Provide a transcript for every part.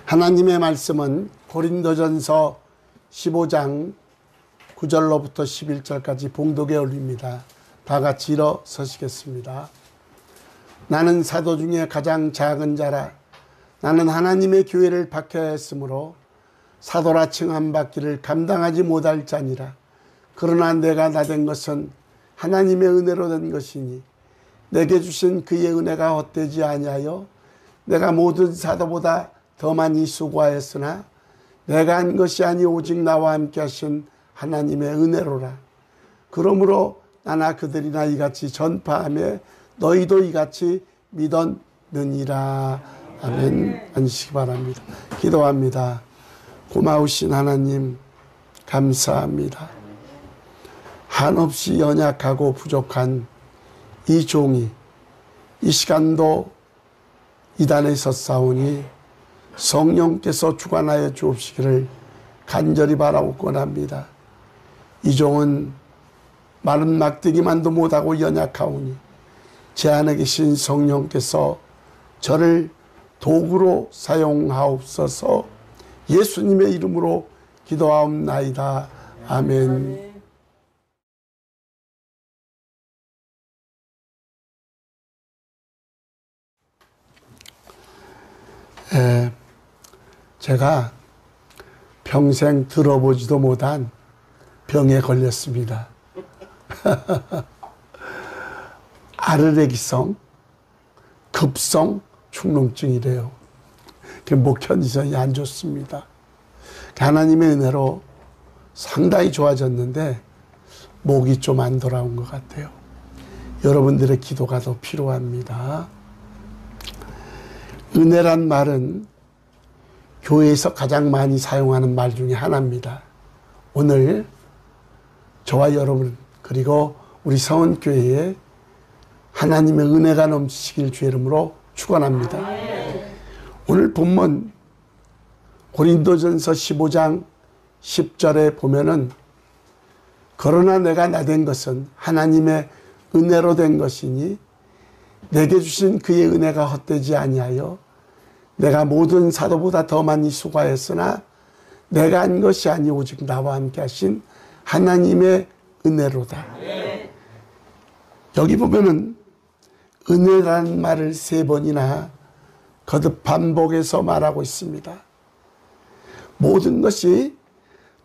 하나님의 말씀은 고린도전서 15장 9절로부터 11절까지 봉독에 올립니다. 다 같이 일어서시겠습니다. 나는 사도 중에 가장 작은 자라. 나는 하나님의 교회를 박해하였으므로 사도라 칭함받기를 감당하지 못할 자니라. 그러나 내가 나된 것은 하나님의 은혜로 된 것이니 내게 주신 그의 은혜가 헛되지 아니하여 내가 모든 사도보다 더 많이 수고하였으나 내가 한 것이 아니 오직 나와 함께 하신 하나님의 은혜로라. 그러므로 나나 그들이나 이같이 전파하며 너희도 이같이 믿었느니라. 아멘. 앉으시기 바랍니다. 기도합니다. 고마우신 하나님 감사합니다. 한없이 연약하고 부족한 이 종이 이 시간도 이단에 섰사오니 성령께서 주관하여 주옵시기를 간절히 바라옵곤 합니다. 이 종은 마른 막대기만도 못하고 연약하오니 제 안에 계신 성령께서 저를 도구로 사용하옵소서. 예수님의 이름으로 기도하옵나이다. 아멘. 제가 평생 들어보지도 못한 병에 걸렸습니다. 아르레기성 급성 축농증이래요. 목 컨디션이 안 좋습니다. 하나님의 은혜로 상당히 좋아졌는데 목이 좀 안 돌아온 것 같아요. 여러분들의 기도가 더 필요합니다. 은혜란 말은 교회에서 가장 많이 사용하는 말 중에 하나입니다. 오늘 저와 여러분 그리고 우리 성원교회에 하나님의 은혜가 넘치시길 주의 이름으로 축원합니다. 오늘 본문 고린도전서 15장 10절에 보면은 그러나 내가 나된 것은 하나님의 은혜로 된 것이니 내게 주신 그의 은혜가 헛되지 아니하여 내가 모든 사도보다 더 많이 수고하였으나 내가 한 것이 아니 오직 나와 함께 하신 하나님의 은혜로다. 여기 보면은 은혜라는 말을 3번이나 거듭 반복해서 말하고 있습니다. 모든 것이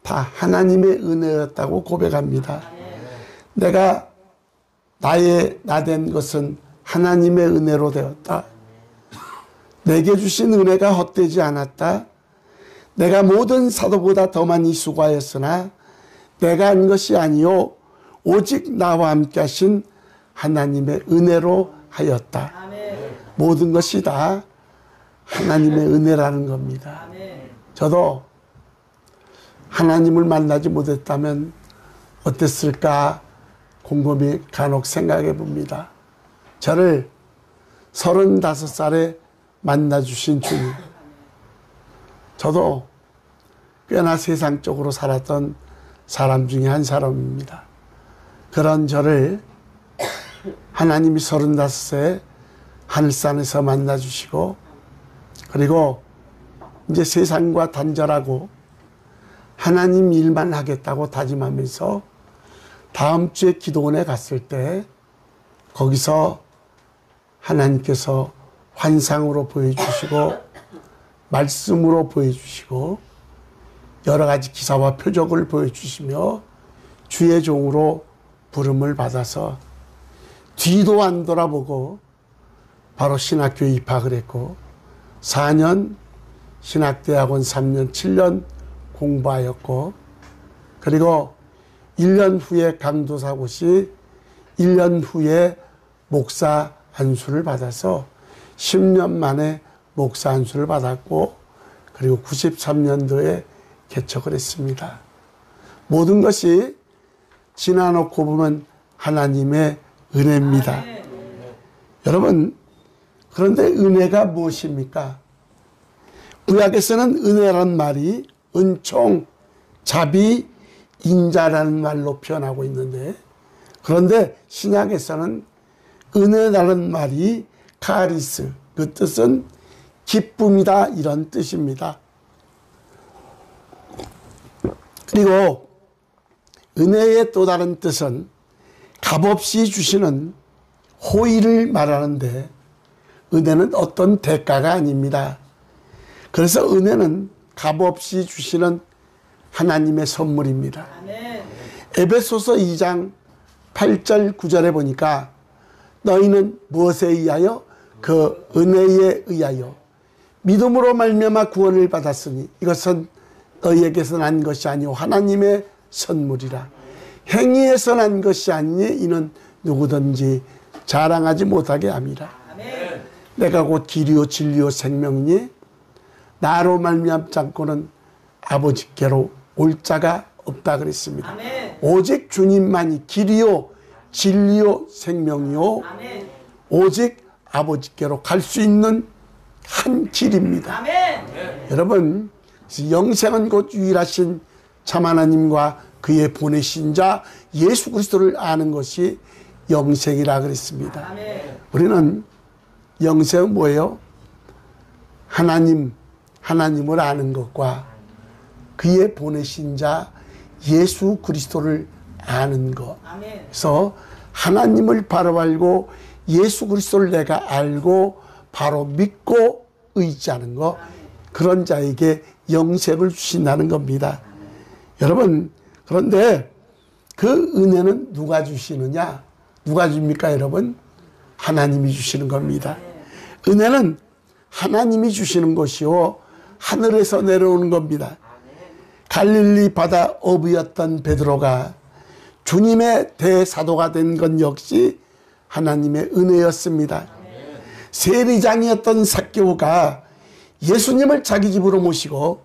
다 하나님의 은혜였다고 고백합니다. 내가 나된 것은 하나님의 은혜로 되었다. 내게 주신 은혜가 헛되지 않았다. 내가 모든 사도보다 더 많이 수고하였으나 내가 한 것이 아니요 오직 나와 함께 하신 하나님의 은혜로 하였다. 모든 것이 다 하나님의 은혜라는 겁니다. 저도 하나님을 만나지 못했다면 어땠을까 곰곰이 간혹 생각해 봅니다. 저를 35살에 만나주신 주님. 저도 꽤나 세상적으로 살았던 사람 중에 한 사람입니다. 그런 저를 하나님이 35세 하늘산에서 만나주시고 그리고 이제 세상과 단절하고 하나님 일만 하겠다고 다짐하면서 다음 주에 기도원에 갔을 때 거기서 하나님께서 환상으로 보여주시고 말씀으로 보여주시고 여러 가지 기사와 표적을 보여주시며 주의 종으로 부름을 받아서 뒤도 안 돌아보고 바로 신학교에 입학을 했고 4년 신학대학원 3년 7년 공부하였고 그리고 1년 후에 강도사고시 1년 후에 목사 안수를 받아서 10년 만에 목사 안수를 받았고 그리고 93년도에 개척을 했습니다. 모든 것이 지나놓고 보면 하나님의 은혜입니다. 여러분 그런데 은혜가 무엇입니까? 구약에서는 은혜란 말이 은총, 자비, 인자라는 말로 표현하고 있는데 그런데 신약에서는 은혜라는 말이 카리스, 그 뜻은 기쁨이다 이런 뜻입니다. 그리고 은혜의 또 다른 뜻은 값없이 주시는 호의를 말하는데 은혜는 어떤 대가가 아닙니다. 그래서 은혜는 값없이 주시는 하나님의 선물입니다. 아멘. 에베소서 2장 8절 9절에 보니까 너희는 무엇에 의하여? 그 은혜에 의하여 믿음으로 말미암아 구원을 받았으니 이것은 너희에게서 난 것이 아니오 하나님의 선물이라. 행위에서 난 것이 아니니 이는 누구든지 자랑하지 못하게 함이라. 아멘. 내가 곧 길이요 진리요 생명이니 나로 말미암지 않고는 아버지께로 올 자가 없다 그랬습니다. 아멘. 오직 주님만이 길이요 진리요 생명이요 아멘. 오직 아버지께로 갈 수 있는 한 길입니다. 아멘. 여러분 영생은 곧 유일하신 참 하나님과 그의 보내신 자 예수 그리스도를 아는 것이 영생이라 그랬습니다. 아멘. 우리는 영생은 뭐예요? 하나님을 아는 것과 그의 보내신 자 예수 그리스도를 아는 것. 아멘. 그래서 하나님을 바로 알고 예수 그리스도를 내가 알고 바로 믿고 의지하는 것. 아멘. 그런 자에게 영생을 주신다는 겁니다. 아멘. 여러분 그런데 그 은혜는 누가 주시느냐? 누가 줍니까 여러분? 하나님이 주시는 겁니다. 은혜는 하나님이 주시는 것이요 하늘에서 내려오는 겁니다. 갈릴리 바다 어부였던 베드로가 주님의 대사도가 된 건 역시 하나님의 은혜였습니다. 세리장이었던 삭개오가 예수님을 자기 집으로 모시고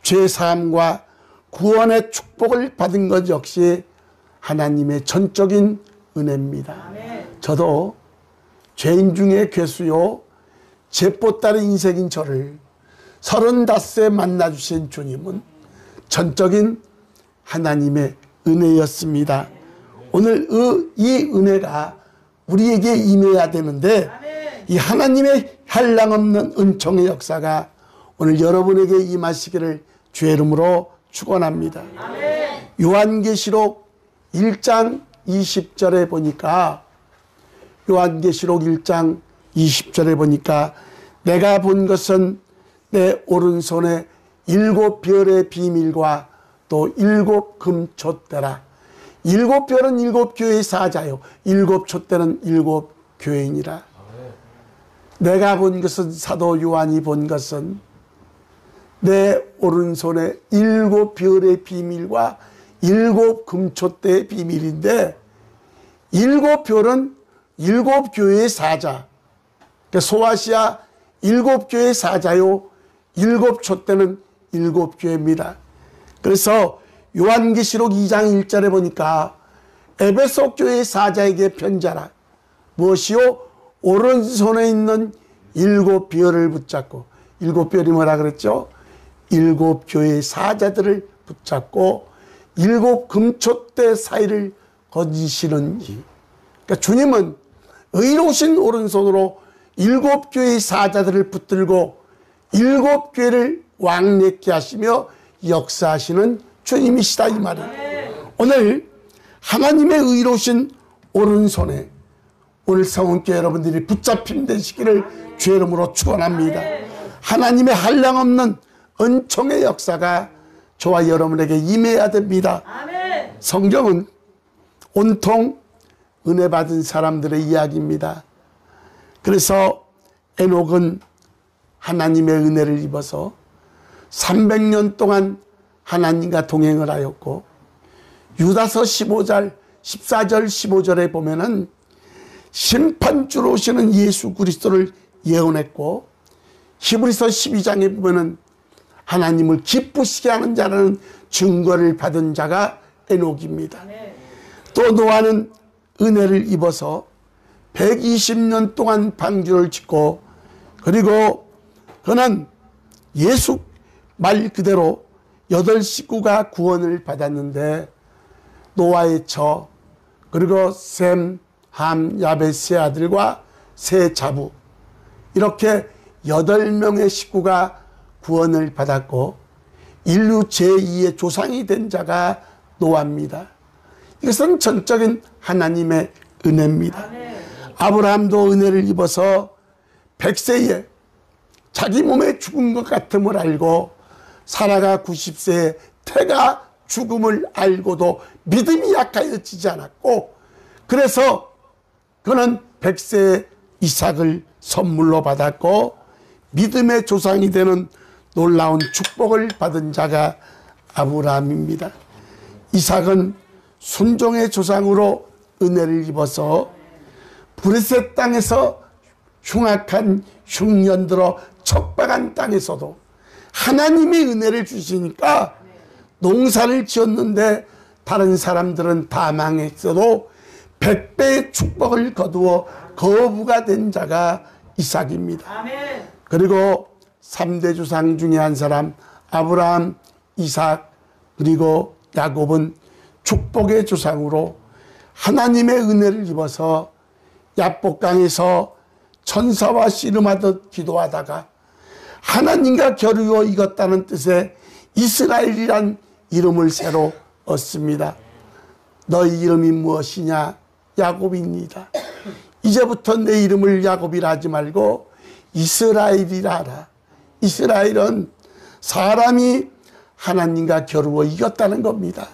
죄사함과 구원의 축복을 받은 것 역시 하나님의 전적인 은혜입니다. 저도 죄인 중에 괴수요 제보따른 인생인 저를 35세 만나주신 주님은 전적인 하나님의 은혜였습니다. 오늘 이 은혜가 우리에게 임해야 되는데 이 하나님의 한량없는 은총의 역사가 오늘 여러분에게 임하시기를 주의 이름으로 축원합니다. 요한계시록 1장 20절에 보니까 요한계시록 1장 20절에 보니까 내가 본 것은 내 오른손에 7 별의 비밀과 또 7 금촛대라. 7 별은 7 교회의 사자요 7 촛대는 7 교회이니라. 내가 본 것은 사도 요한이 본 것은 내 오른손에 7 별의 비밀과 7 금촛대의 비밀인데 7 별은 7 교회의 사자. 그러니까 소아시아 7 교회의 사자요 7 촛대는 7 교회입니다. 그래서 요한계시록 2장 1절에 보니까 에베소 교회의 사자에게 편지하라. 무엇이요? 오른손에 있는 7 별을 붙잡고 7 별이 뭐라 그랬죠? 7 교회의 사자들을 붙잡고 7 금촛대 사이를 거지시는 이. 그러니까 주님은 의로우신 오른손으로 7 교회의 사자들을 붙들고 7 교회를 왕래케 하시며 역사하시는 주님이시다 이 말이에요. 오늘 하나님의 의로우신 오른손에 오늘 성원교회 여러분들이 붙잡힘 되시기를 주의 이름으로 축원합니다. 하나님의 한량없는 은총의 역사가 저와 여러분에게 임해야 됩니다. 성경은 온통 은혜 받은 사람들의 이야기입니다. 그래서 에녹은 하나님의 은혜를 입어서 300년 동안 하나님과 동행을 하였고 유다서 14절 15절에 보면은 심판주로 오시는 예수 그리스도를 예언했고 히브리서 12장에 보면은 하나님을 기쁘시게 하는 자라는 증거를 받은 자가 에녹입니다. 또 노아는 은혜를 입어서 120년 동안 방주를 짓고 그리고 그는 예수 말 그대로 8 식구가 구원을 받았는데 노아의 처 그리고 셈, 함, 야벳 세 아들과 세 자부 이렇게 8명의 식구가 구원을 받았고 인류 제2의 조상이 된 자가 노아입니다. 이것은 전적인 하나님의 은혜입니다. 아브라함도 은혜를 입어서 100세에 자기 몸에 죽은 것 같음을 알고 사라가 90세에 태가 죽음을 알고도 믿음이 약하여지지 않았고 그래서 그는 100세에 이삭을 선물로 받았고 믿음의 조상이 되는 놀라운 축복을 받은 자가 아브라함입니다. 이삭은 순종의 조상으로 은혜를 입어서 브레셋 땅에서 흉악한 흉년 들어 척박한 땅에서도 하나님이 은혜를 주시니까 농사를 지었는데 다른 사람들은 다 망했어도 100배의 축복을 거두어 거부가 된 자가 이삭입니다. 그리고 3대 조상 중에 한 사람 아브라함, 이삭 그리고 야곱은 축복의 조상으로 하나님의 은혜를 입어서 야복강에서 천사와 씨름하듯 기도하다가 하나님과 겨루어 이겼다는 뜻의 이스라엘이란 이름을 새로 얻습니다. 너희 이름이 무엇이냐? 야곱입니다. 이제부터 내 이름을 야곱이라 하지 말고 이스라엘이라 하라. 이스라엘은 사람이 하나님과 겨루어 이겼다는 겁니다.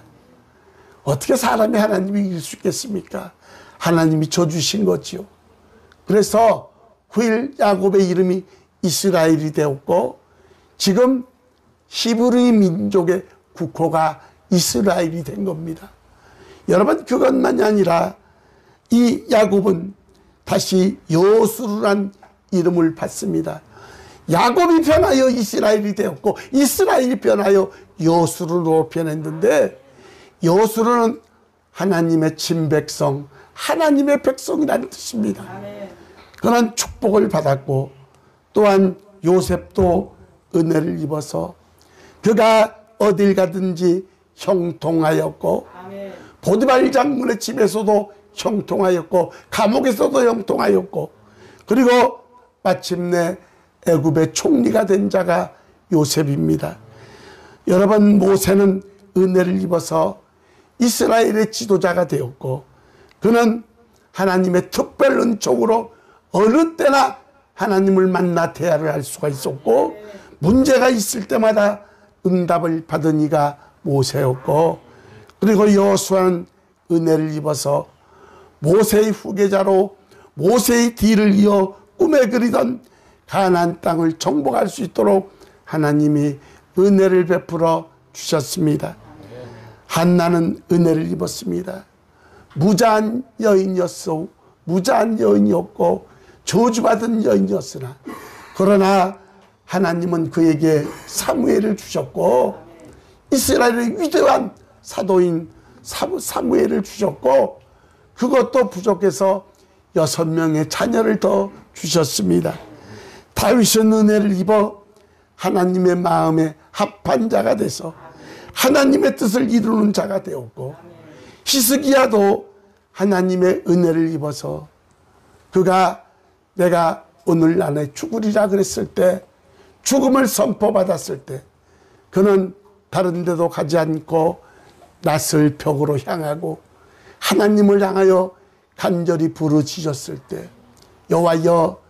어떻게 사람이 하나님을 이길 수 있겠습니까? 하나님이 줘주신 거지요. 그래서 후일 야곱의 이름이 이스라엘이 되었고 지금 히브리 민족의 국호가 이스라엘이 된 겁니다. 여러분 그것만이 아니라 이 야곱은 다시 여수루란 이름을 받습니다. 야곱이 변하여 이스라엘이 되었고 이스라엘이 변하여 여수루로 변했는데 여수루는 하나님의 친백성, 하나님의 백성이라는 뜻입니다. 그는 축복을 받았고 또한 요셉도 은혜를 입어서 그가 어딜 가든지 형통하였고 보디발 장군의 집에서도 형통하였고 감옥에서도 형통하였고 그리고 마침내 애굽의 총리가 된 자가 요셉입니다. 여러분 모세는 은혜를 입어서 이스라엘의 지도자가 되었고 그는 하나님의 특별 은총으로 어느 때나 하나님을 만나 대화를 할 수가 있었고 문제가 있을 때마다 응답을 받은 이가 모세였고 그리고 여호수아는 은혜를 입어서 모세의 후계자로 모세의 뒤를 이어 꿈에 그리던 가나안 땅을 정복할 수 있도록 하나님이 은혜를 베풀어 주셨습니다. 한나는 은혜를 입었습니다. 무자한 여인이었어. 무자한 여인이었고 저주받은 여인이었으나 그러나 하나님은 그에게 사무엘을 주셨고 이스라엘의 위대한 사도인 사무엘을 주셨고 그것도 부족해서 6명의 자녀를 더 주셨습니다. 다윗은 은혜를 입어 하나님의 마음에 합한 자가 돼서 하나님의 뜻을 이루는 자가 되었고 히스기야도 하나님의 은혜를 입어서 그가 내가 오늘 안에 죽으리라 그랬을 때 죽음을 선포받았을 때 그는 다른 데도 가지 않고 낯을 벽으로 향하고 하나님을 향하여 간절히 부르짖었을 때 여호와여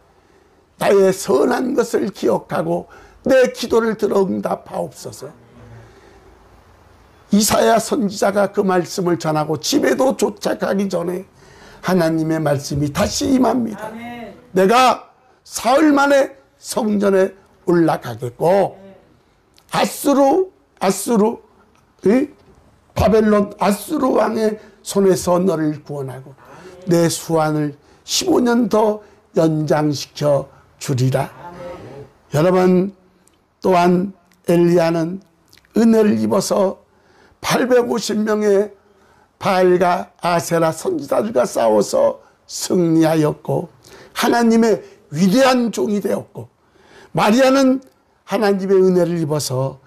나의 선한 것을 기억하고 내 기도를 들어 응답하옵소서. 이사야 선지자가 그 말씀을 전하고 집에도 도착하기 전에 하나님의 말씀이 다시 임합니다. 내가 사흘 만에 성전에 올라가겠고 바벨론 아수르 왕의 손에서 너를 구원하고 내 수완을 15년 더 연장시켜 주리라. 여러분 또한 엘리야는 은혜를 입어서 850명의 바알과 아세라 선지자들과 싸워서 승리하였고 하나님의 위대한 종이 되었고 마리아는 하나님의 은혜를 입어서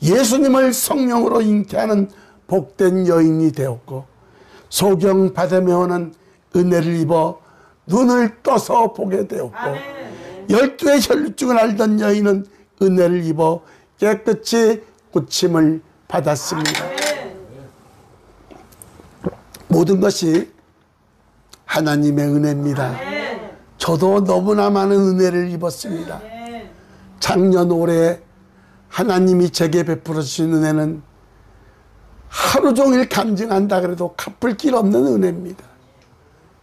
예수님을 성령으로 잉태하는 복된 여인이 되었고 소경 바데메오는 은혜를 입어 눈을 떠서 보게 되었고 12의 혈루증을 앓던 여인은 은혜를 입어 깨끗이 고침을 받았습니다. 모든 것이 하나님의 은혜입니다. 저도 너무나 많은 은혜를 입었습니다. 작년 올해 하나님이 제게 베풀어 주신 은혜는 하루 종일 감정한다 그래도 갚을 길 없는 은혜입니다.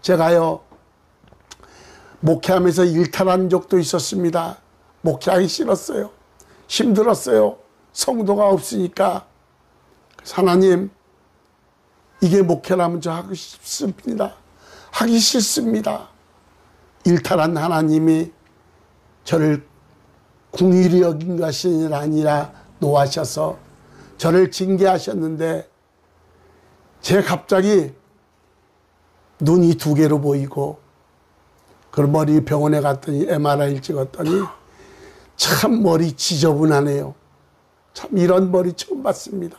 제가요, 목회하면서 일탈한 적도 있었습니다. 목회하기 싫었어요. 힘들었어요. 성도가 없으니까. 하나님, 이게 목회라면 저 하고 싶습니다. 하기 싫습니다. 일탈한 하나님이 저를 궁일이 여긴 것이 아니라 노하셔서 저를 징계하셨는데, 제가 갑자기 눈이 2개로 보이고, 그 머리 병원에 갔더니 MRI를 찍었더니 참 머리 지저분하네요. 참 이런 머리 처음 봤습니다.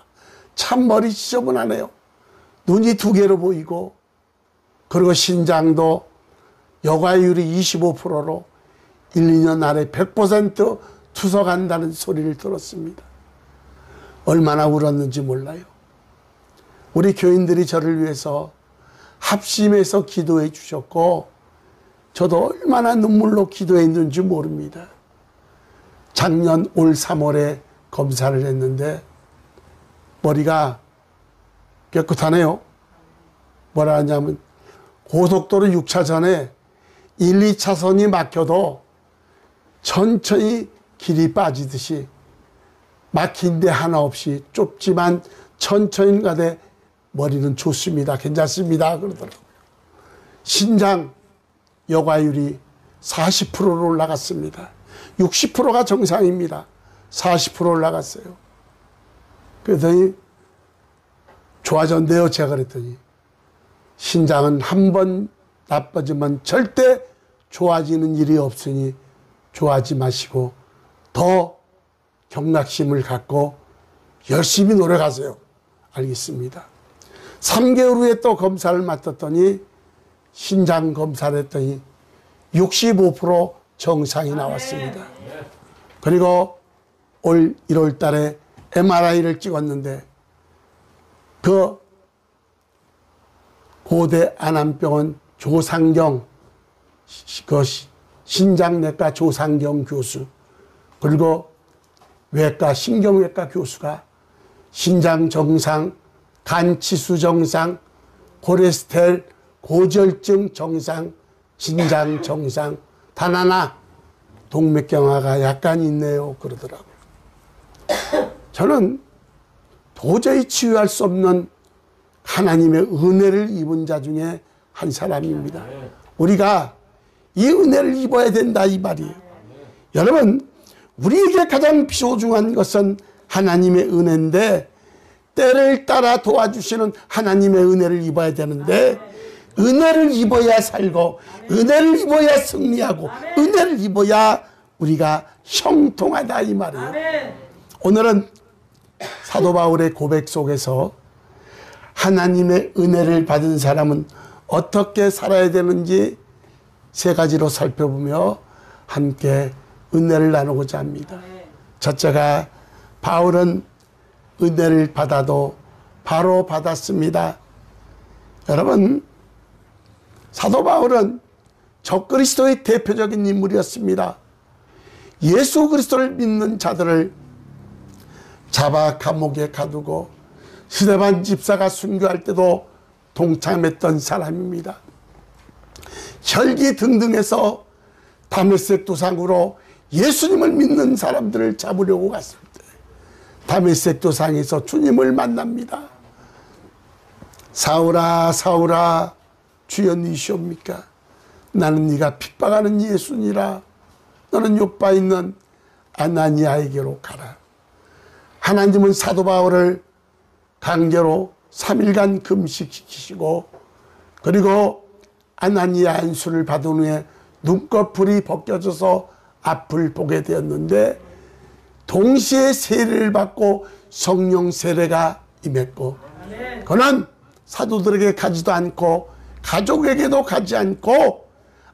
참 머리 지저분하네요. 눈이 2개로 보이고, 그리고 신장도 여과율이 25%로 1, 2년 안에 100% 투석한다는 소리를 들었습니다. 얼마나 울었는지 몰라요. 우리 교인들이 저를 위해서 합심해서 기도해 주셨고, 저도 얼마나 눈물로 기도했는지 모릅니다. 작년 올 3월에 검사를 했는데 머리가 깨끗하네요. 뭐라 하냐면 고속도로 6차선에 1, 2차선이 막혀도 천천히 길이 빠지듯이 막힌 데 하나 없이 좁지만 천천히 가되 머리는 좋습니다. 괜찮습니다. 그러더라고요. 신장 여과율이 40%로 올라갔습니다. 60%가 정상입니다. 40% 올라갔어요. 그랬더니 좋아졌네요. 제가 그랬더니 신장은 한 번 나빠지면 절대 좋아지는 일이 없으니 좋아하지 마시고 더 경각심을 갖고 열심히 노력하세요. 알겠습니다. 3개월 후에 또 검사를 맡았더니 신장 검사를 했더니 65% 정상이 나왔습니다. 그리고 올 1월 달에 MRI를 찍었는데 그 고대 안암병원 조상경, 그 신장내과 조상경 교수, 그리고 외과 신경외과 교수가 신장 정상, 간 치수 정상, 콜레스테롤, 고지혈증 정상, 신장 정상, 단 하나 동맥경화가 약간 있네요. 그러더라고요. 저는 도저히 치유할 수 없는 하나님의 은혜를 입은 자 중에 한 사람입니다. 우리가 이 은혜를 입어야 된다 이 말이에요. 여러분, 우리에게 가장 소중한 것은 하나님의 은혜인데 때를 따라 도와주시는 하나님의 은혜를 입어야 되는데 은혜를 입어야 살고 은혜를 입어야 승리하고 은혜를 입어야 우리가 형통하다 이 말이에요. 오늘은 사도 바울의 고백 속에서 하나님의 은혜를 받은 사람은 어떻게 살아야 되는지 3가지로 살펴보며 함께 은혜를 나누고자 합니다. 첫째가 바울은 은혜를 받아도 바로 받았습니다. 여러분, 사도 바울은 적그리스도의 대표적인 인물이었습니다. 예수 그리스도를 믿는 자들을 잡아 감옥에 가두고 스데반 집사가 순교할 때도 동참했던 사람입니다. 혈기 등등해서 다메섹 도상으로 예수님을 믿는 사람들을 잡으려고 갔을 때 다메섹 도상에서 주님을 만납니다. 사울아 사울아 주여 니시옵니까? 나는 네가 핍박하는 예수니라. 너는 요빠 있는 아나니아에게로 가라. 하나님은 사도 바울을 강제로 3일간 금식시키시고 그리고 아나니아 안수를 받은 후에 눈꺼풀이 벗겨져서 앞을 보게 되었는데 동시에 세례를 받고 성령 세례가 임했고 그는 사도들에게 가지도 않고 가족에게도 가지 않고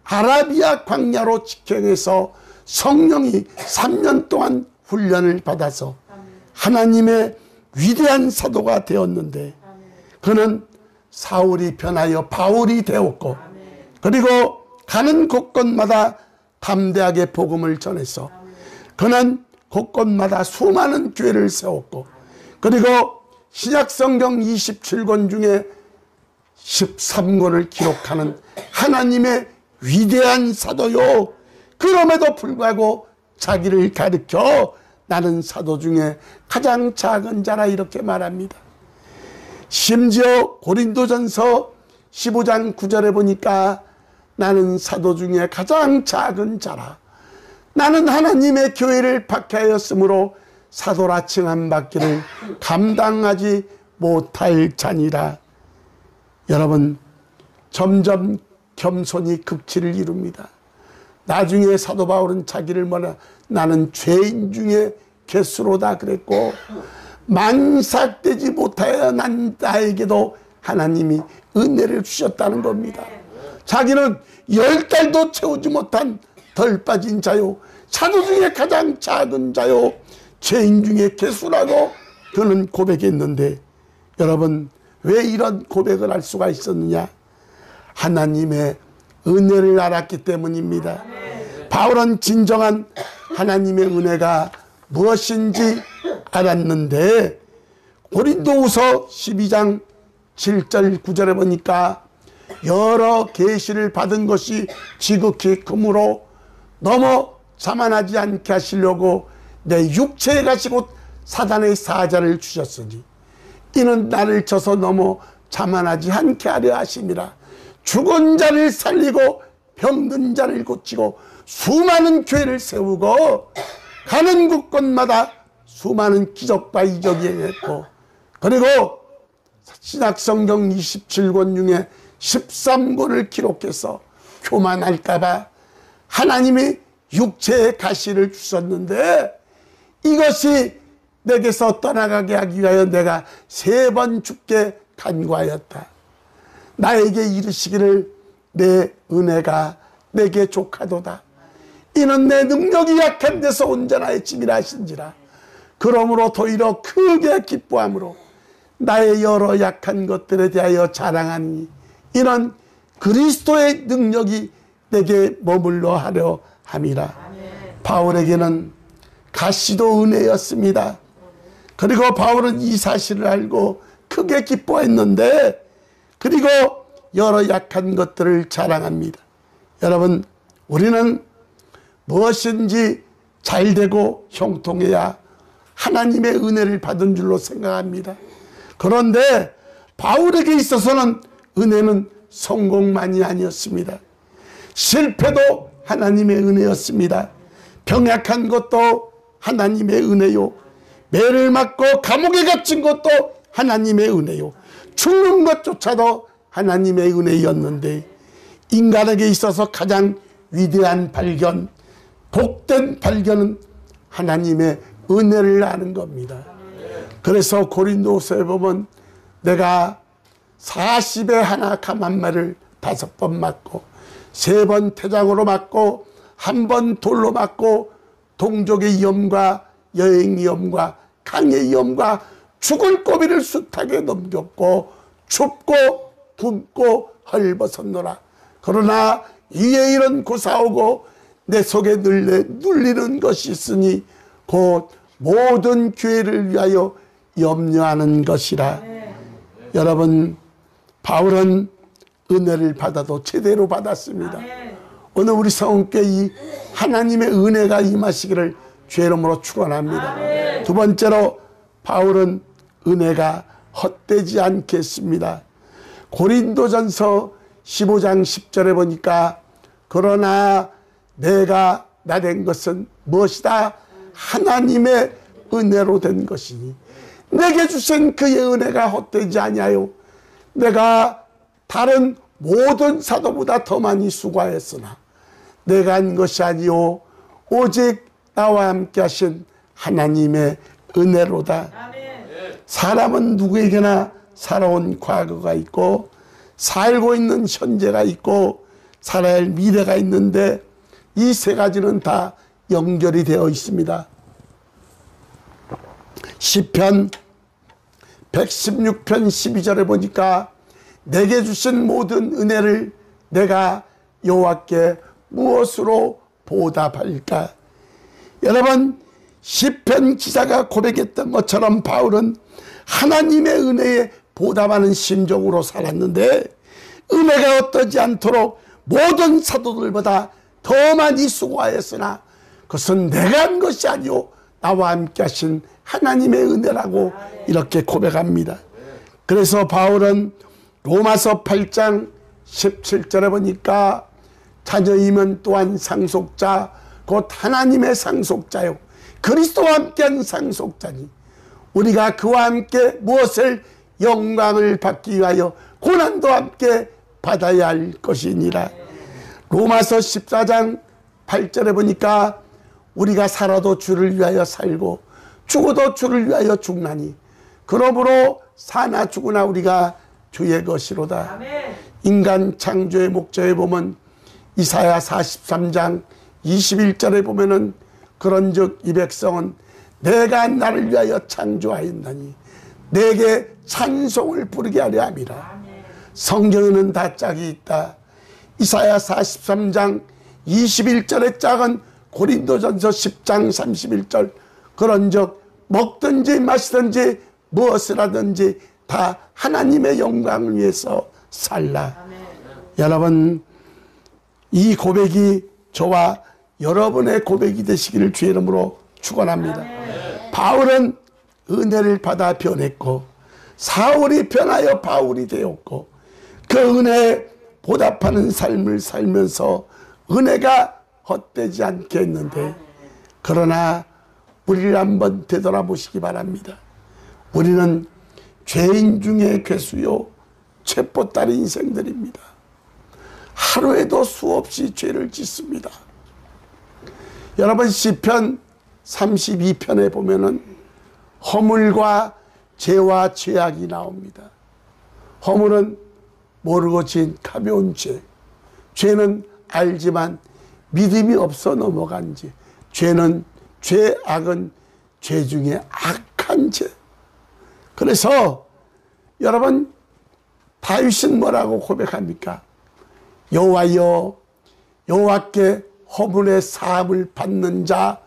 아라비아 광야로 직행해서 성령이 3년 동안 훈련을 받아서 하나님의 위대한 사도가 되었는데, 그는 사울이 변하여 바울이 되었고, 그리고 가는 곳곳마다 담대하게 복음을 전해서 그는 곳곳마다 수많은 교회를 세웠고, 그리고 신약성경 27권 중에 13권을 기록하는 하나님의 위대한 사도요, 그럼에도 불구하고 자기를 가르쳐 나는 사도 중에 가장 작은 자라 이렇게 말합니다. 심지어 고린도전서 15장 9절에 보니까 나는 사도 중에 가장 작은 자라, 나는 하나님의 교회를 박해하였으므로 사도라 칭함받기를 감당하지 못할 자니라. 여러분, 점점 겸손이 극치를 이룹니다. 나중에 사도 바울은 자기를 뭐라, 나는 죄인 중에 개수로다 그랬고, 만삭되지 못하여 나에게도 하나님이 은혜를 주셨다는 겁니다. 자기는 10달도 채우지 못한 덜 빠진 자요, 사도 중에 가장 작은 자요, 죄인 중에 개수라고 그는 고백했는데, 여러분, 왜 이런 고백을 할 수가 있었느냐? 하나님의 은혜를 알았기 때문입니다. 바울은 진정한 하나님의 은혜가 무엇인지 알았는데, 고린도후서 12장 7절 9절에 보니까 여러 계시를 받은 것이 지극히 크므로 너무 자만하지 않게 하시려고 내 육체에 가시고 사단의 사자를 주셨으니 이는 나를 쳐서 너무 자만하지 않게 하려 하심이라. 죽은 자를 살리고 병든 자를 고치고 수많은 교회를 세우고 가는 곳곳마다 수많은 기적과 이적이 행했고, 그리고 신약성경 27권 중에 13권을 기록해서 교만할까봐 하나님이 육체의 가시를 주셨는데, 이것이 내게서 떠나가게 하기 위하여 내가 3번 죽게 간구하였다. 나에게 이르시기를 내 은혜가 내게 족하도다. 이는 내 능력이 약한 데서 온전하여 짐이라 하신지라. 그러므로 도리어 크게 기뻐함으로 나의 여러 약한 것들에 대하여 자랑하니 이는 그리스도의 능력이 내게 머물러 하려 함이라. 바울에게는 가시도 은혜였습니다. 그리고 바울은 이 사실을 알고 크게 기뻐했는데, 그리고 여러 약한 것들을 자랑합니다. 여러분, 우리는 무엇인지 잘되고 형통해야 하나님의 은혜를 받은 줄로 생각합니다. 그런데 바울에게 있어서는 은혜는 성공만이 아니었습니다. 실패도 하나님의 은혜였습니다. 병약한 것도 하나님의 은혜요, 매를 맞고 감옥에 갇힌 것도 하나님의 은혜요, 죽는 것조차도 하나님의 은혜였는데, 인간에게 있어서 가장 위대한 발견, 복된 발견은 하나님의 은혜를 아는 겁니다. 그래서 고린도서에 보면 내가 40에 하나 감한 말을 5번 맞고 3번 태장으로 맞고 1번 돌로 맞고 동족의 위험과 여행 위험과 강의 위험과 죽을 고비를 숱하게 넘겼고 춥고 굶고 헐벗었노라. 그러나 이에 이런 고사오고 내 속에 눌리는 것이 있으니 곧 모든 교회를 위하여 염려하는 것이라. 여러분, 바울은 은혜를 받아도 제대로 받았습니다. 오늘 우리 성은께 이 하나님의 은혜가 임하시기를 주의 이름으로 축원합니다. 두 번째로 바울은 은혜가 헛되지 않겠습니다. 고린도전서 15장 10절에 보니까 그러나 내가 나 된 것은 무엇이다? 하나님의 은혜로 된 것이니 내게 주신 그의 은혜가 헛되지 아니하요. 내가 다른 모든 사도보다 더 많이 수고하였으나 내가 한 것이 아니요 오직 나와 함께 하신 하나님의 은혜로다. 사람은 누구에게나 살아온 과거가 있고 살고 있는 현재가 있고 살아야 할 미래가 있는데 이 세 가지는 다 연결이 되어 있습니다. 시편 116편 12절에 보니까 내게 주신 모든 은혜를 내가 여호와께 무엇으로 보답할까? 여러분, 시편 기자가 고백했던 것처럼 바울은 하나님의 은혜에 보답하는 심정으로 살았는데, 은혜가 어떠지 않도록 모든 사도들보다 더 많이 수고하였으나 그것은 내가 한 것이 아니오 나와 함께 하신 하나님의 은혜라고 이렇게 고백합니다. 그래서 바울은 로마서 8장 17절에 보니까 자녀이면 또한 상속자 곧 하나님의 상속자요 그리스도와 함께한 상속자니 우리가 그와 함께 무엇을 영광을 받기 위하여 고난도 함께 받아야 할 것이니라. 로마서 14장 8절에 보니까 우리가 살아도 주를 위하여 살고 죽어도 주를 위하여 죽나니 그러므로 사나 죽으나 우리가 주의 것이로다. 아멘. 인간 창조의 목적에 보면 이사야 43장 21절에 보면은 그런즉 이 백성은 내가 나를 위하여 창조하였나니 내게 찬송을 부르게 하려 함이라. 성경에는 다 짝이 있다. 이사야 43장 21절의 짝은 고린도전서 10장 31절 그런즉 먹든지 마시든지 무엇을 하든지 다 하나님의 영광을 위해서 살라. 아멘. 여러분, 이 고백이 저와 여러분의 고백이 되시기를 주의 이름으로 축원합니다. 아멘. 바울은 은혜를 받아 변했고 사울이 변하여 바울이 되었고 그 은혜에 보답하는 삶을 살면서 은혜가 헛되지 않게 했는데, 그러나 우리를 한번 되돌아보시기 바랍니다. 우리는 죄인 중에 괴수요 쳇보따리 인생들입니다. 하루에도 수없이 죄를 짓습니다. 여러분, 시편 32편에 보면은 허물과 죄와 죄악이 나옵니다. 허물은 모르고 지은 가벼운 죄, 죄는 알지만 믿음이 없어 넘어간 죄, 죄악은 죄 중에 악한 죄. 그래서 여러분, 다윗은 뭐라고 고백합니까? 여호와여, 여호와께 허물의 사함을 받는 자,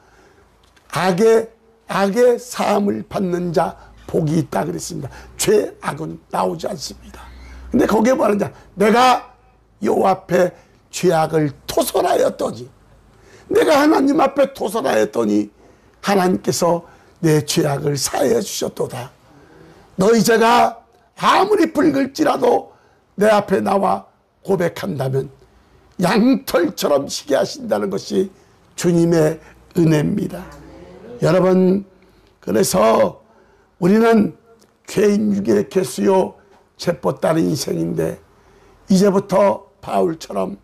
악의 사함을 받는 자 복이 있다 그랬습니다. 죄악은 나오지 않습니다. 근데 거기에 뭐하느냐? 내가 여호와 앞에 죄악을 토설하였더니, 내가 하나님 앞에 토설하였더니 하나님께서 내 죄악을 사해 주셨도다. 너희 죄가 아무리 붉을지라도 내 앞에 나와 고백한다면 양털처럼 희게 하신다는 것이 주님의 은혜입니다. 여러분, 그래서 우리는 죄인 중에 괴수요 쳇보따리 인생인데, 이제부터 바울처럼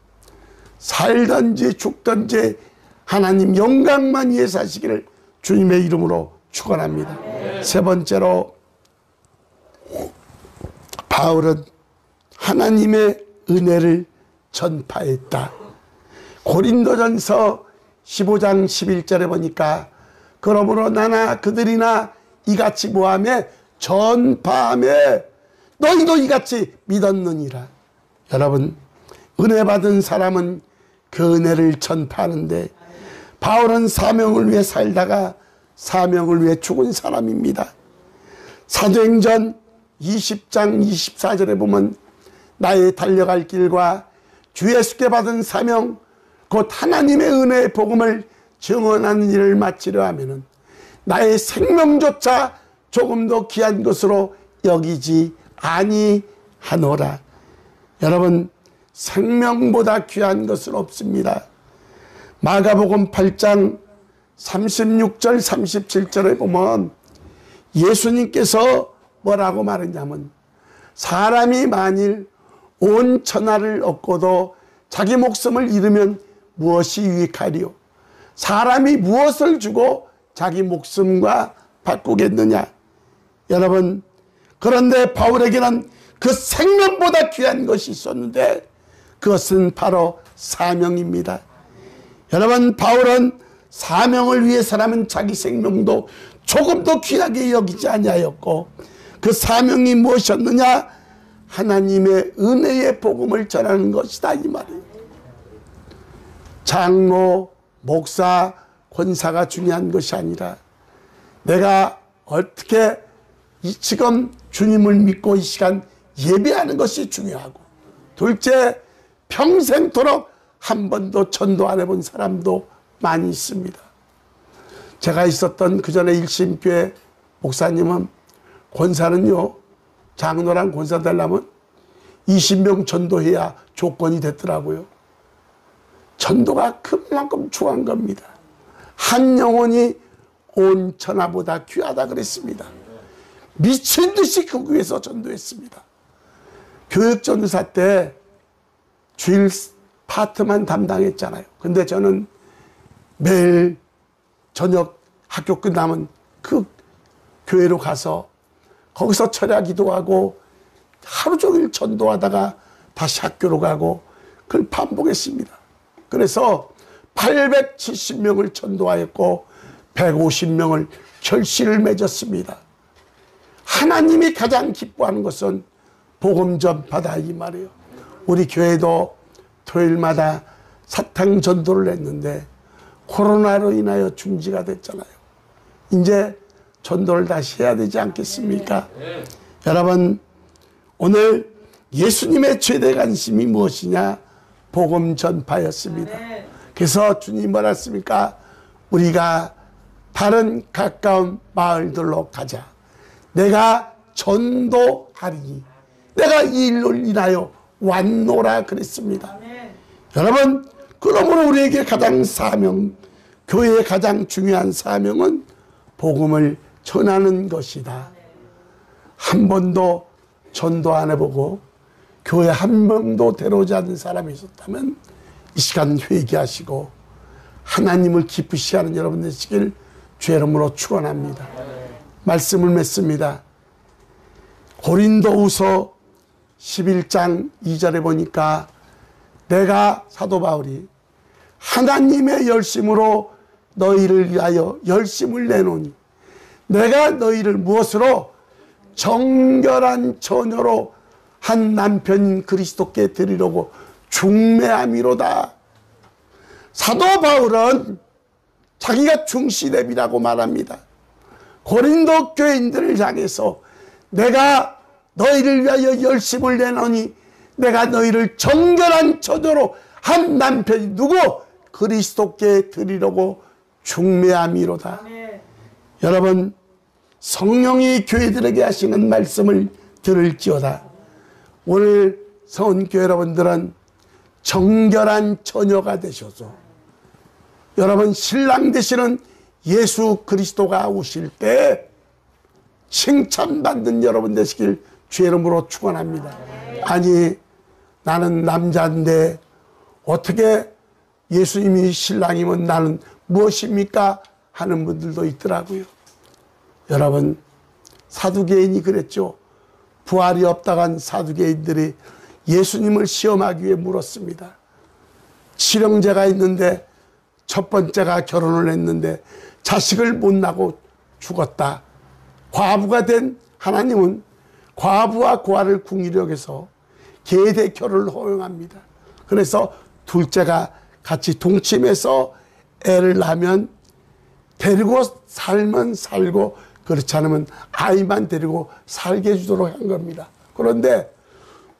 살든지 죽든지 하나님 영광만 위해 사시기를 주님의 이름으로 축원합니다. 세 번째로, 바울은 하나님의 은혜를 전파했다. 고린도전서 15장 11절에 보니까 그러므로 나나 그들이나 이같이 모함에 전파하며 너희도 이같이 믿었느니라. 여러분, 은혜 받은 사람은 그 은혜를 전파하는데, 바울은 사명을 위해 살다가 사명을 위해 죽은 사람입니다. 사도행전 20장 24절에 보면 나의 달려갈 길과 주 예수께 받은 사명 곧 하나님의 은혜의 복음을 증언하는 일을 마치려 하면은 나의 생명조차 조금도 귀한 것으로 여기지 아니하노라. 여러분, 생명보다 귀한 것은 없습니다. 마가복음 8장 36절 37절에 보면 예수님께서 뭐라고 말했냐면, 사람이 만일 온 천하를 얻고도 자기 목숨을 잃으면 무엇이 유익하리요? 사람이 무엇을 주고 자기 목숨과 바꾸겠느냐? 여러분, 그런데 바울에게는 그 생명보다 귀한 것이 있었는데 그것은 바로 사명입니다. 여러분, 바울은 사명을 위해서라면 자기 생명도 조금도 귀하게 여기지 아니하였고, 그 사명이 무엇이었느냐? 하나님의 은혜의 복음을 전하는 것이다, 이 말이에요. 장로, 목사, 권사가 중요한 것이 아니라 내가 어떻게 지금 주님을 믿고 이 시간 예배하는 것이 중요하고, 둘째, 평생토록 한 번도 전도 안 해본 사람도 많이 있습니다. 제가 있었던 그 전에 일심교회 목사님은, 권사는요, 장로랑 권사 되려면 20명 전도해야 조건이 됐더라고요. 전도가 그만큼 중요한 겁니다. 한 영혼이 온 천하보다 귀하다 그랬습니다. 미친 듯이 그 위해서 전도했습니다. 교육전도사 때 주일 파트만 담당했잖아요. 근데 저는 매일 저녁 학교 끝나면 그 교회로 가서 거기서 철야 기도하고 하루 종일 전도하다가 다시 학교로 가고 그걸 반복했습니다. 그래서 870명을 전도하였고 150명을 결실을 맺었습니다. 하나님이 가장 기뻐하는 것은 복음 전파다, 이 말이에요. 우리 교회도 토요일마다 사탕 전도를 했는데 코로나로 인하여 중지가 됐잖아요. 이제 전도를 다시 해야 되지 않겠습니까? 여러분, 오늘 예수님의 최대 관심이 무엇이냐? 복음 전파였습니다. 그래서 주님 뭐라 했습니까? 우리가 다른 가까운 마을들로 가자. 내가 전도하리니 내가 이 일로 인하여 왔노라 그랬습니다. 여러분, 그러므로 우리에게 가장 사명, 교회의 가장 중요한 사명은 복음을 전하는 것이다. 한 번도 전도 안 해보고 교회 한 번도 데려오지 않는 사람이 있었다면 이 시간 회개하시고 하나님을 기쁘시 하는 여러분 되시길 주의 이름으로 축원합니다. 말씀을 맺습니다. 고린도후서 11장 2절에 보니까 내가 사도 바울이 하나님의 열심으로 너희를 위하여 열심을 내노니 내가 너희를 무엇으로? 정결한 처녀로 한 남편인 그리스도께 드리려고 중매함이로다. 사도 바울은 자기가 중시랩이라고 말합니다. 고린도 교인들을 향해서 내가 너희를 위하여 열심을 내노니 내가 너희를 정결한 처녀로 한 남편이 누구? 그리스도께 드리려고 중매함이로다. 여러분, 성령이 교회들에게 하시는 말씀을 들을지어다. 오늘 성은교회 여러분들은 정결한 처녀가 되셔서 여러분 신랑 되시는 예수 그리스도가 오실 때 칭찬받는 여러분 되시길 주의 이름으로 축원합니다. 아니, 나는 남자인데 어떻게 예수님이 신랑이면 나는 무엇입니까? 하는 분들도 있더라고요. 여러분, 사두개인이 그랬죠. 부활이 없다간 사두개인들이 예수님을 시험하기 위해 물었습니다. 칠형제가 있는데 첫 번째가 결혼을 했는데 자식을 못 낳고 죽었다. 과부가 된 하나님은 과부와 고아를 궁일히 여겨서 계대결혼을 허용합니다. 그래서 둘째가 같이 동침해서 애를 낳으면 데리고 살면 살고 그렇지 않으면 아이만 데리고 살게 해주도록 한 겁니다. 그런데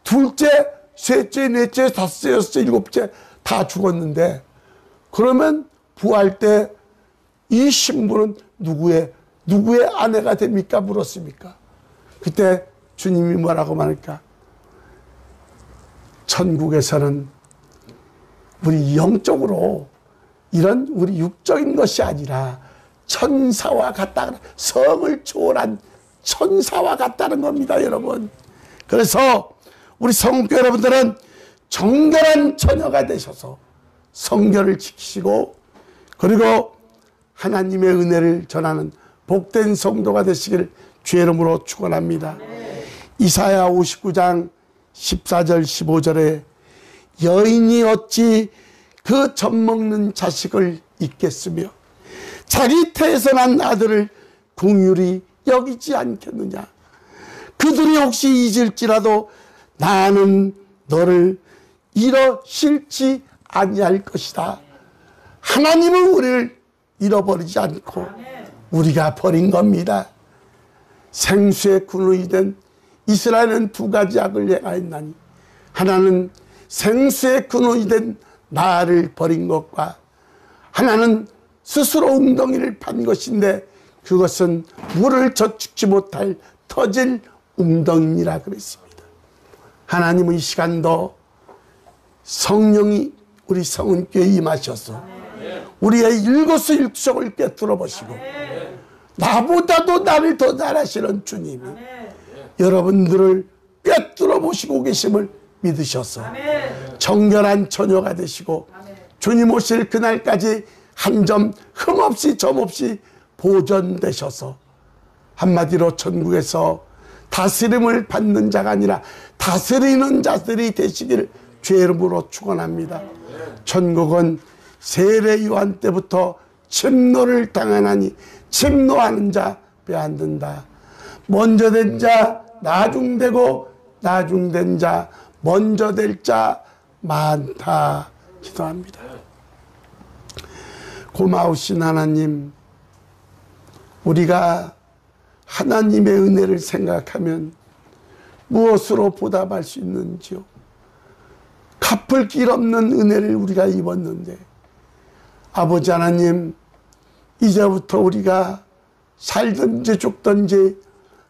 둘째, 셋째, 넷째, 다섯째, 여섯째, 일곱째 다 죽었는데 그러면 부활 때 이 신부는 누구의 아내가 됩니까? 물었습니까? 그때 주님이 뭐라고 말할까? 천국에서는 우리 영적으로 이런 우리 육적인 것이 아니라 천사와 같다. 성을 초월한 천사와 같다는 겁니다, 여러분. 그래서 우리 성교 여러분들은 정결한 처녀가 되셔서 성결을 지키시고 그리고 하나님의 은혜를 전하는 복된 성도가 되시길 주의 이름으로 축원합니다. 이사야 59장 14절 15절에 여인이 어찌 그 젖먹는 자식을 잊겠으며 자기 태어난 아들을 긍휼히 여기지 않겠느냐. 그들이 혹시 잊을지라도 나는 너를 잃어 싫지 아니할 것이다. 하나님은 우리를 잃어버리지 않고 우리가 버린 겁니다. 생수의 근원이 된 이스라엘은 두 가지 악을 행하였나니 하나는 생수의 근원이 된 나를 버린 것과 하나는 스스로 웅덩이를 판 것인데 그것은 물을 저축지 못할 터질 웅덩이라 그랬습니다. 하나님은 이 시간도 성령이 우리 성은교회에 임하셔서 우리의 일거수일투족을 꿰뚫어 보시고 나보다도 나를 더 잘하시는 주님이 여러분들을 꿰뚫어 보시고 계심을 믿으셔서 정결한 처녀가 되시고 주님 오실 그날까지 한 점 흠없이 점없이 보존되셔서 한마디로 천국에서 다스림을 받는 자가 아니라 다스리는 자들이 되시기를 주의 이름으로 축원합니다. 천국은 세례 요한 때부터 침노를 당하나니 침노하는 자 빼앗는다. 먼저 된 자 나중되고 나중된 자 먼저 될 자 많다. 기도합니다. 고마우신 하나님, 우리가 하나님의 은혜를 생각하면 무엇으로 보답할 수 있는지요. 갚을 길 없는 은혜를 우리가 입었는데 아버지 하나님, 이제부터 우리가 살든지 죽든지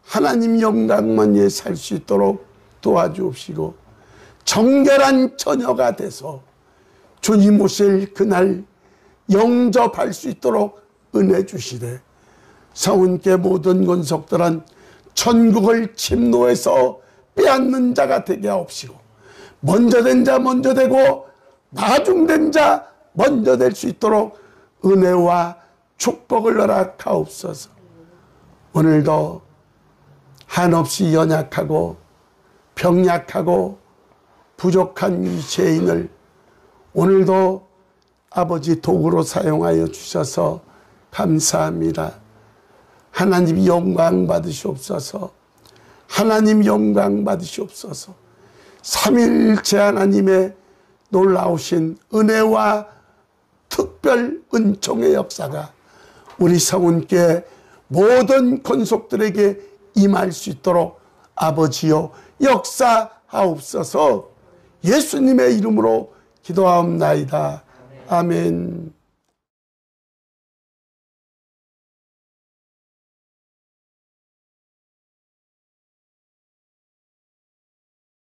하나님 영광만 위해 살 수 있도록 도와주옵시고 정결한 처녀가 돼서 주님 오실 그날 영접할 수 있도록 은혜 주시되 성은께 모든 권속들은 천국을 침노해서 빼앗는 자가 되게 하옵시고 먼저 된 자 먼저 되고 나중된 자 먼저 될 수 있도록 은혜와 축복을 허락하옵소서. 오늘도 한없이 연약하고 병약하고 부족한 이 죄인을 오늘도 아버지 도구로 사용하여 주셔서 감사합니다. 하나님 영광 받으시옵소서. 하나님 영광 받으시옵소서. 삼위일체 하나님의 놀라우신 은혜와 특별 은총의 역사가 우리 성은교회 모든 권속들에게 임할 수 있도록 아버지여 역사하옵소서. 예수님의 이름으로 기도하옵나이다. 아멘.